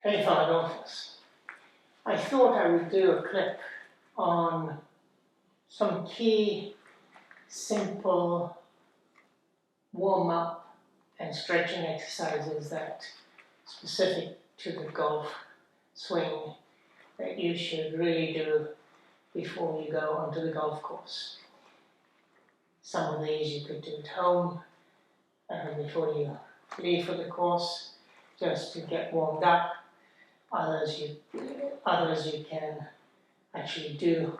Hey fellow golfers, I thought I would do a clip on some key, simple warm-up and stretching exercises that specific to the golf swing that you should really do before you go onto the golf course. Some of these you could do at home before you leave for the course, just to get warmed up. Others you can actually do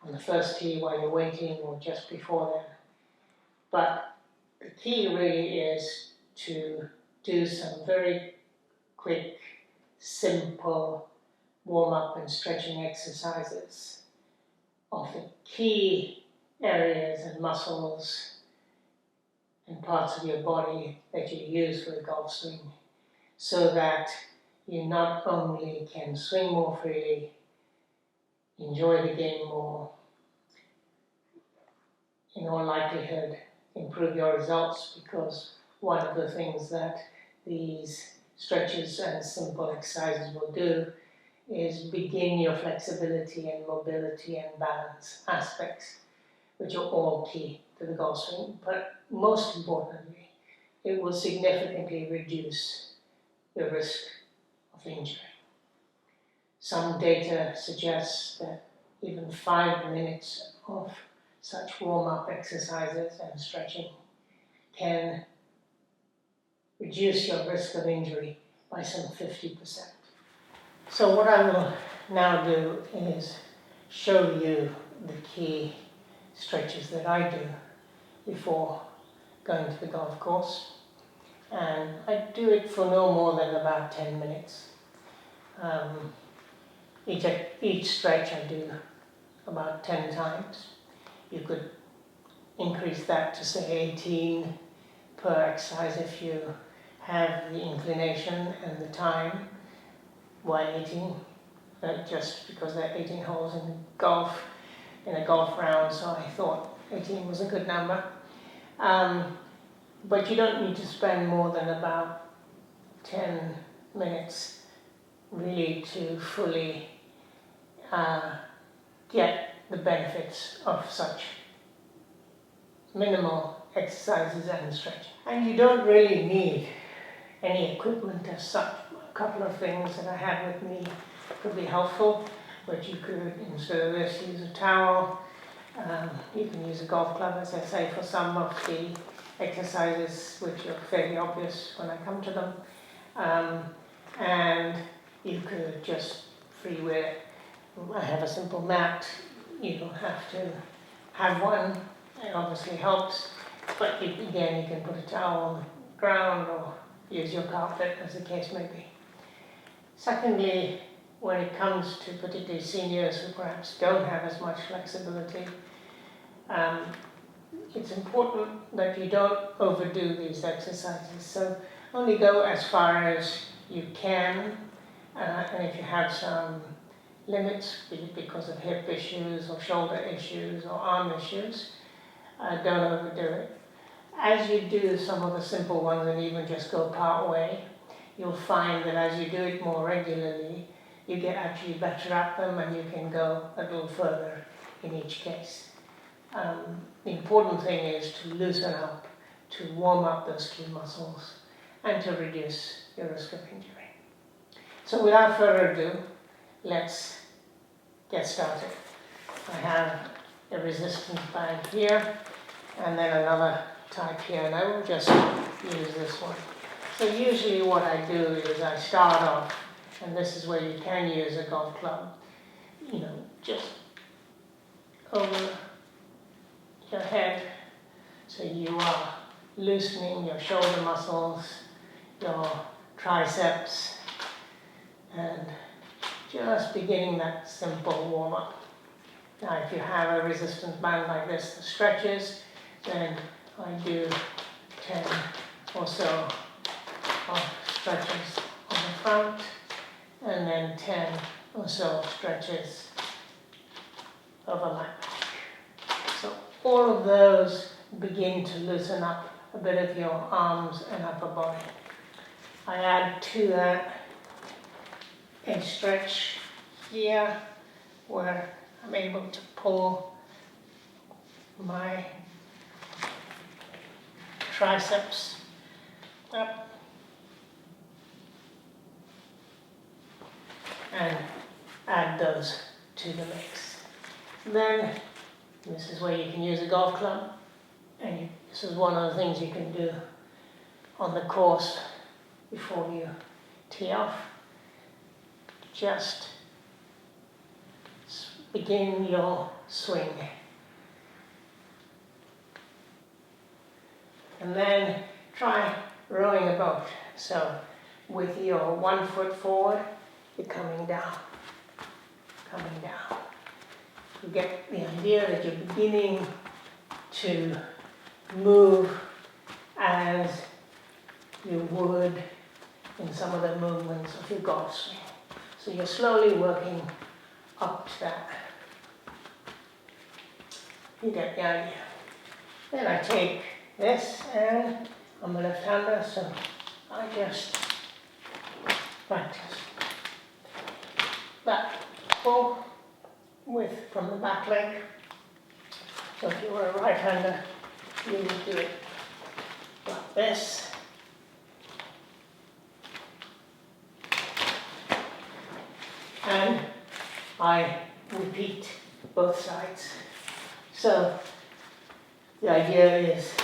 on the first tee while you're waiting or just before then. But the key really is to do some very quick, simple warm-up and stretching exercises of the key areas and muscles and parts of your body that you use for the golf swing, so that you not only can swing more freely, enjoy the game more, in all likelihood improve your results, because one of the things that these stretches and simple exercises will do is begin your flexibility and mobility and balance aspects, which are all key to the golf swing. But most importantly, it will significantly reduce your risk of injury. Some data suggests that even 5 minutes of such warm-up exercises and stretching can reduce your risk of injury by some 50%. So what I will now do is show you the key stretches that I do before going to the golf course. And I do it for no more than about 10 minutes. Each stretch I do about 10 times. You could increase that to say 18 per exercise if you have the inclination and the time. Why 18? Just because there are 18 holes in a golf round, so I thought 18 was a good number. But you don't need to spend more than about 10 minutes really to fully get the benefits of such minimal exercises and stretching. And you don't really need any equipment as such. A couple of things that I have with me could be helpful, but you could, instead of this, use a towel. You can use a golf club, as I say, for some of the exercises which are fairly obvious when I come to them. And you could just freeware. I have a simple mat. You don't have to have one. It obviously helps, but you can put a towel on the ground or use your carpet, as the case may be. Secondly, when it comes to particularly seniors who perhaps don't have as much flexibility, it's important that you don't overdo these exercises. So only go as far as you can, and if you have some limits, be it because of hip issues or shoulder issues or arm issues, don't overdo it. As you do some of the simple ones and even just go part way, you'll find that as you do it more regularly, you get actually better at them and you can go a little further in each case. The important thing is to loosen up, to warm up those key muscles, and to reduce your risk of injury. So without further ado, let's get started. I have a resistance band here, and then another type here, and I will just use this one. So usually what I do is I start off, and this is where you can use a golf club, just over your head, so you are loosening your shoulder muscles, your triceps, and just beginning that simple warm-up. Now if you have a resistance band like this that stretches, then I do 10 or so of stretches on the front, and then 10 or so stretches over my back. So all of those begin to loosen up a bit of your arms and upper body. I add to that a stretch here where I'm able to pull my triceps up and add those to the mix. Then this is where you can use a golf club, and this is one of the things you can do on the course before you tee off. Just begin your swing. And then try rowing a boat. So with your 1 foot forward, you're coming down, coming down. You get the idea that you're beginning to move as you would in some of the movements of your golf swing. So you're slowly working up to that. You get the idea. Then I take this, and I'm a left-hander, so I just practice that pull from the back leg. So if you were a right-hander, you would do it like this. And I repeat both sides. So the idea is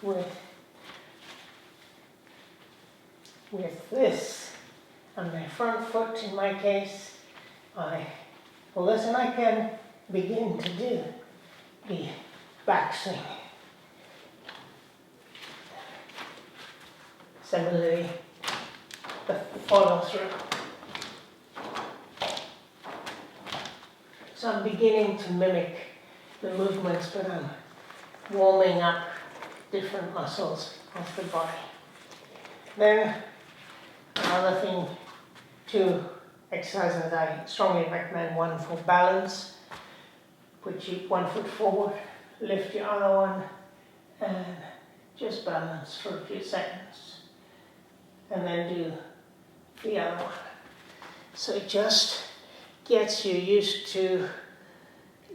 with this on my front foot, in my case, I pull this and I can begin to do the backswing. Similarly, the follow through. So I'm beginning to mimic the movements, but I'm warming up different muscles of the body. Then another thing, two exercises I strongly recommend. One for balance, put your 1 foot forward, lift your other one, and just balance for a few seconds. And then do the other one. So it just gets you used to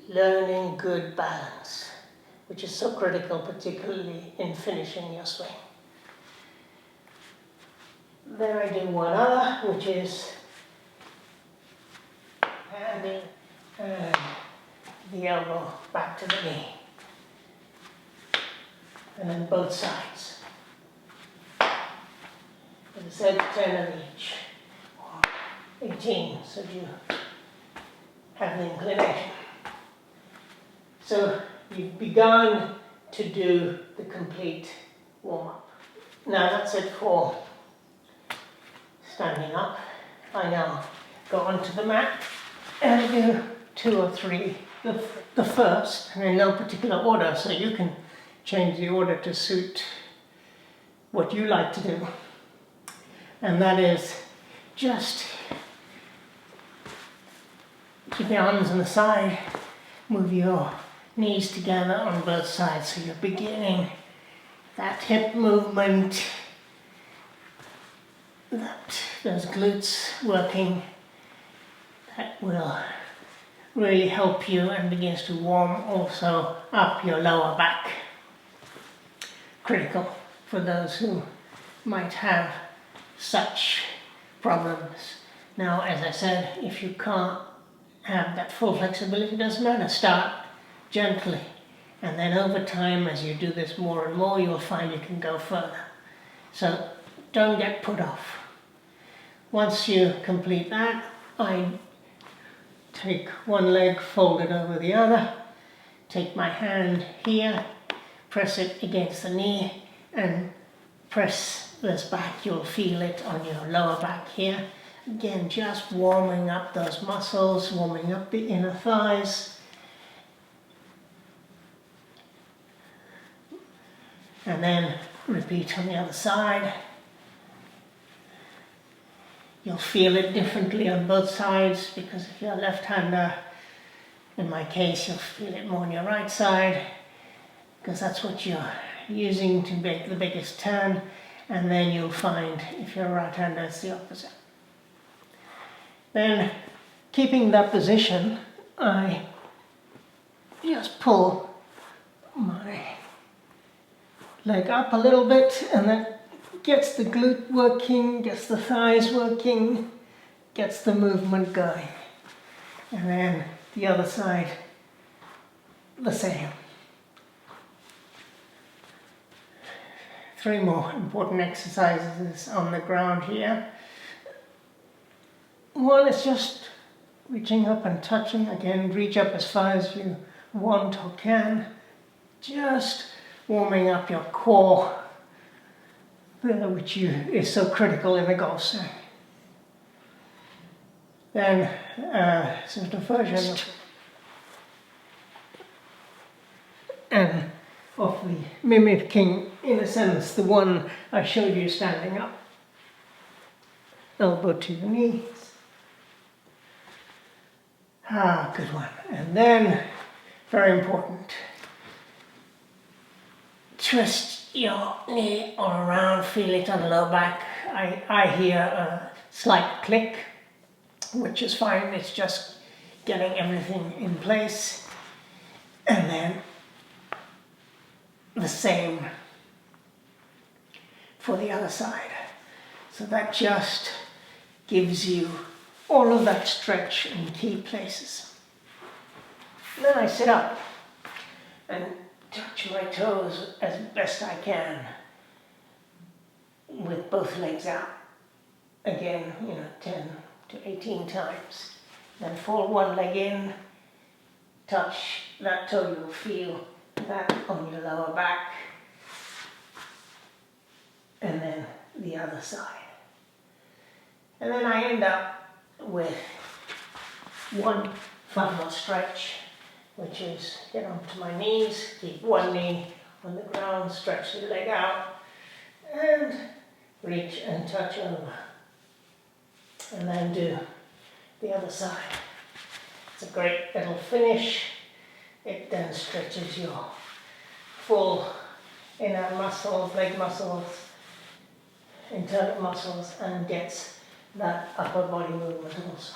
learning good balance, which is so critical, particularly in finishing your swing. Then I do one other, which is handing and the elbow back to the knee. And then both sides. As I said, 10 of each, or 18, so you have the inclination. So you've begun to do the complete warm-up. Now that's it for standing up. I now go onto the mat and do 2 or 3, the first, and in no particular order, so you can change the order to suit what you like to do. And that is just keep your arms on the side, move your knees together on both sides, so you're beginning that hip movement, those glutes working, that will really help you and begins to warm also up your lower back. Critical for those who might have such problems. Now, as I said, if you can't have that full flexibility, it doesn't matter. Start gently, and then over time, as you do this more and more, you'll find you can go further. So don't get put off. Once you complete that, I take one leg folded over the other, take my hand here, press it against the knee, and press this back. You'll feel it on your lower back here. Again, just warming up those muscles, warming up the inner thighs. And then repeat on the other side. You'll feel it differently on both sides, because if you're a left-hander, in my case, you'll feel it more on your right side, because that's what you're using to make the biggest turn. And then you'll find, if you're a right-hander, it's the opposite. Then, keeping that position, I just pull my leg up a little bit, and that gets the glute working, gets the thighs working, gets the movement going. And then the other side, the same. 3 more important exercises on the ground here. One is just reaching up and touching. Again, reach up as far as you want or can. Just warming up your core, which is so critical in the golf swing. Then, sort of version of the mimicking, in a sense, the one I showed you standing up. Elbow to the knees. Good one. And then, very important, twist your knee all around, feel it on the lower back. I hear a slight click, which is fine, it's just getting everything in place. And then the same for the other side. So that just gives you all of that stretch in key places. Then I sit up and touch my toes as best I can with both legs out. Again, 10 to 18 times. Then fall one leg in, touch that toe, you'll feel that on your lower back. And then the other side. And then I end up with one final stretch, which is get onto my knees, keep one knee on the ground, stretch the leg out, and reach and touch over. And then do the other side. It's a great little finish. It then stretches your full inner muscles, leg muscles, internal muscles, and gets that upper body movement also.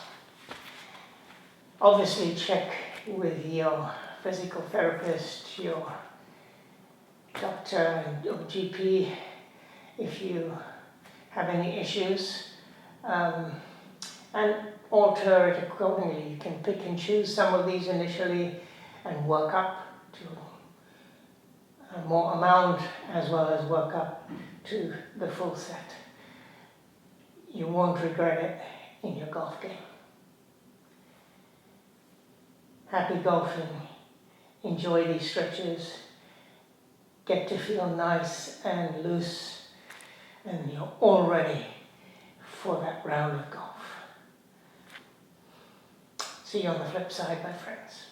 Obviously check with your physical therapist, your doctor or GP if you have any issues, and alter it accordingly. You can pick and choose some of these initially and work up to a more amount, as well as work up to the full set. You won't regret it in your golf game. Happy golfing. Enjoy these stretches. Get to feel nice and loose, and you're all ready for that round of golf. See you on the flip side, my friends.